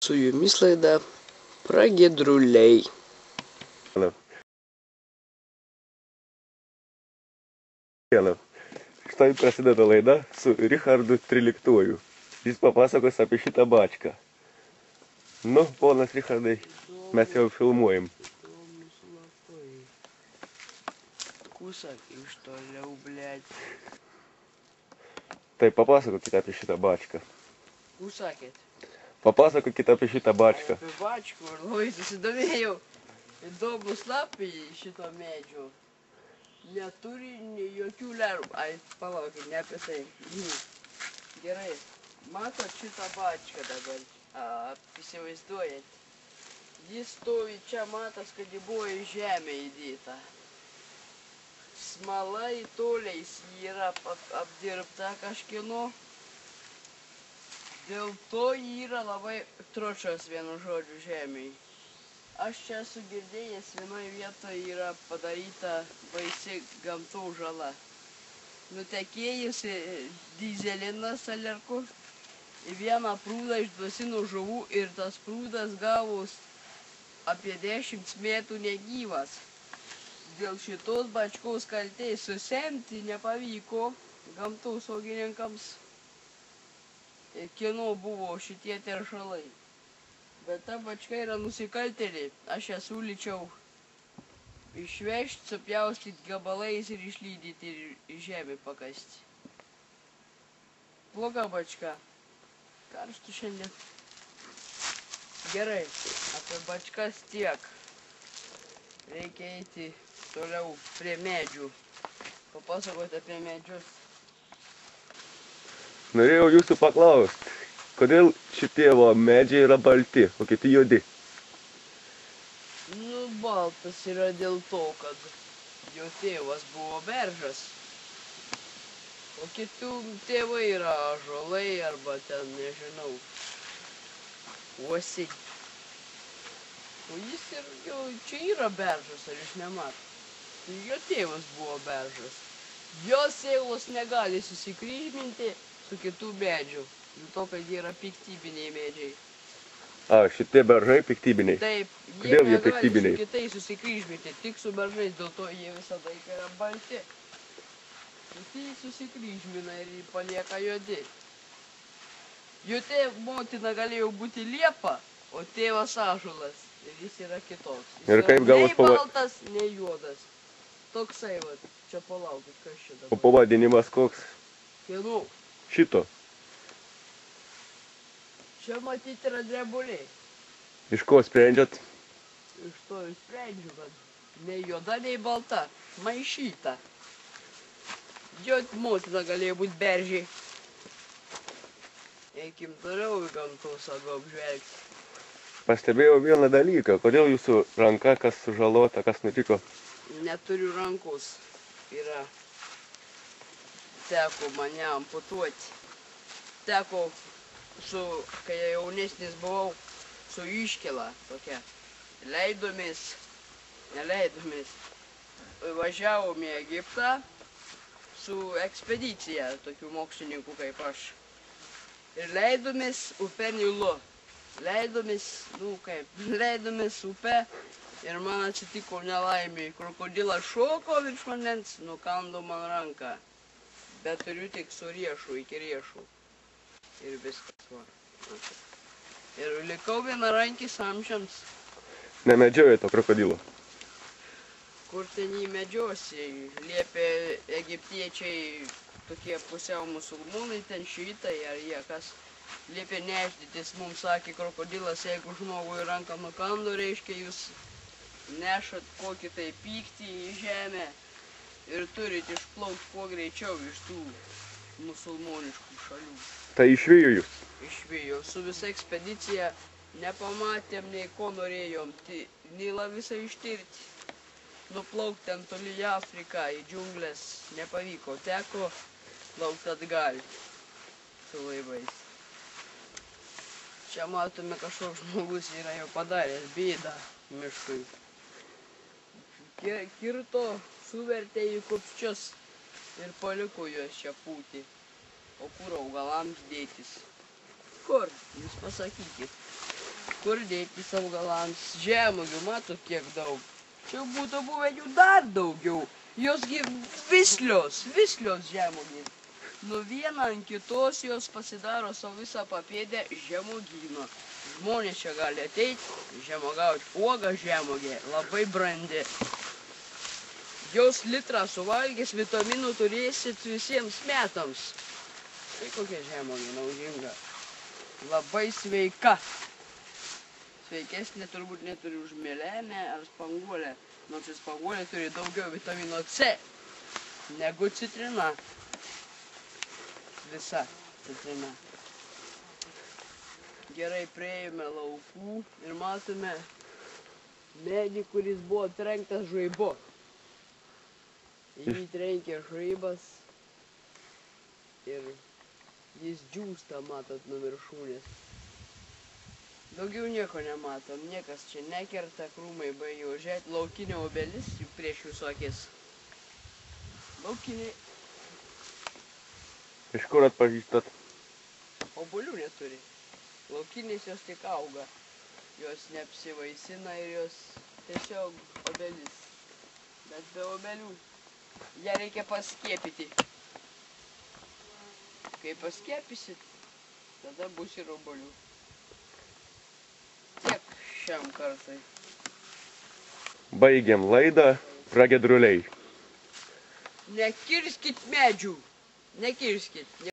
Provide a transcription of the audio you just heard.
Su jumis laida Pragiedruliai. Štai prasideda laida su Richardu XIII. Jis papasakos apie šitą bačką. Nu, ponas Richardai, mes jau filmuojam. Kusak iš toliau, blėt. Tai papasakokite apie šitą bačką. Kusakėt? Papasakokite apie šitą bačką. Apie bačkų, ir labai susidomėjau. Įdomus lapai šito medžio. Neturi jokių lervų. Ai, palaukit, ne apie tai. Gerai. Matot šitą bačką dabar? Įsivaizduojat? Jis stovi čia, matas, kad ji buvo į žemę įdėta. Smala į toliais yra apdirbta kažkieno. Dėl to yra labai trošas, vienu žodžiu, žemėj. Aš čia esu girdėjęs, vienoje vietoje yra padaryta baisi gamtos žala. Nutekėjusi dyzelinas alerku, į vieną prūdą išdvasino žuvų ir tas prūdas gavus apie 10 metų negyvas. Dėl šitos bačkos kaltės susemti nepavyko gamtosaugininkams, kieno buvo šitie teršalai. Bet ta bačka yra nusikaltėlė. Aš ją siūlyčiau išvežti, supjaustyti gabalais ir išlydyti ir į žemę pakasti. Bloga bačka. Karštų šiandien. Gerai, apie bačkas tiek. Reikia eiti toliau prie medžių. Papasakoti apie medžius. Norėjau jūsų paklausti, kodėl šitie medžiai yra balti, o kiti juodi? Nu, baltas yra dėl to, kad jo tėvas buvo beržas. O kitų tėvai yra ąžuolai arba ten, nežinau, uosiai. O jis ir jau čia yra beržas, ar jūs nematot? Jo tėvas buvo beržas. Jo sėklos negali susikryžminti su kitų medžių, dėl to, kad jie yra piktybiniai medžiai. Šitie beržai piktybiniai? Taip, Kodėl jie negali piktybiniai? su kitais susikryžminti, tik su beržais, dėl to jie visada yra balti. Kiti susikryžmina ir jį palieka juodi. Jo motina galėjo būti liepa, o tėvas ąžuolas, ir jis yra kitoks. Jis Ir kaip gavos nei baltas, nei juodas. Toksai, va, čia palaukit, kas čia dabar. O pavadinimas koks? Kieno? Šito. Čia matyti yra drebuliai. Iš ko sprendžiat? Iš to sprendžiu, kad nei juoda, nei balta. Maišyta. Jo motina galėjo būti beržiai. Eikim toliau į gamtosaugą apžvelgti. Pastebėjau vieną dalyką. Kodėl jūsų ranka, kas sužalota, kas nutiko? Neturiu rankos. Teko mane amputuoti. Teko, kai jaunesnis buvau, su iškela tokia. Neleidomės. Važiavom į Egiptą su ekspedicija tokių mokslininkų kaip aš. Ir leidomės upę Nilu. Leidomės upę ir man atsitiko nelaimė. Krokodilas šoko virš vandens, nukando man ranką. Bet turiu tik su riešu, iki riešų. Ir viskas va. Ir likau vienarankis amžiams. Nemedžioja to krokodilo? Kur ten jį medžiosi? Liepė egiptiečiai, tokie pusiau musulmonai, ten šiitai ar jie kas. Liepė nešdytis, mums sakė krokodilas, jeigu žmogui ranką nukando, reiškia jūs nešat kokį tai pyktį į žemę. Ir turit išplaukti kuo greičiau iš tų musulmoniškų šalių. Tai išvijo jūs? Išvijo. Su visa ekspedicija nepamatėm, nei ko norėjom. Nilą visą ištirti. Nuplaukti ten toli į Afriką, į džiunglės nepavyko. Teko plaukti atgal su laivais. Čia matome, kažkoks žmogus yra jau padaręs bėdą miškui. Kirto, suvertė į kupščius ir paliko juos čia pūti. O kur augalams dėtis? Kur? Jūs pasakykit. kur dėtis augalams. Žemuogių, matot, kiek daug. Čia būtų buvę jų dar daugiau. Josgi vislios žemuogės. Nuo vieną ant kitos jos pasidaro savo visą papėdę žemuogyno. Žmonės čia gali ateiti, žemuogauti. Uoga žemuogė, labai brandi. Jos litrą suvalgęs vitaminų turėsit visiems metams. Tai kokia žemuogė naudinga. Labai sveika. Sveikesnė turbūt neturi už melenę ar spanguolę. Nors spanguolė turi daugiau vitamino C negu citrina. Visa citrina. Gerai priėjome laukų ir matome medį, kuris buvo trenktas žaibu. Jį trenkė žaibas ir jis džiūsta, matot, nuo viršūnės. Daugiau nieko nematom, niekas čia nekerta, krūmai baigia užėti. Laukinė obelis prieš jūsų akis. Laukinė. Iš kur atpažįstat? Obuolių neturi. Laukinės jos tik auga. Jos neapsivaisina ir jos tiesiog obelis. Bet be obelių. Ją reikia paskiepyti. Kai paskiepysit, tada bus ir obuolių. Tiek šiam kartui. Baigiam laidą pragiedruliai. Nekirskit medžių. Nekirskit.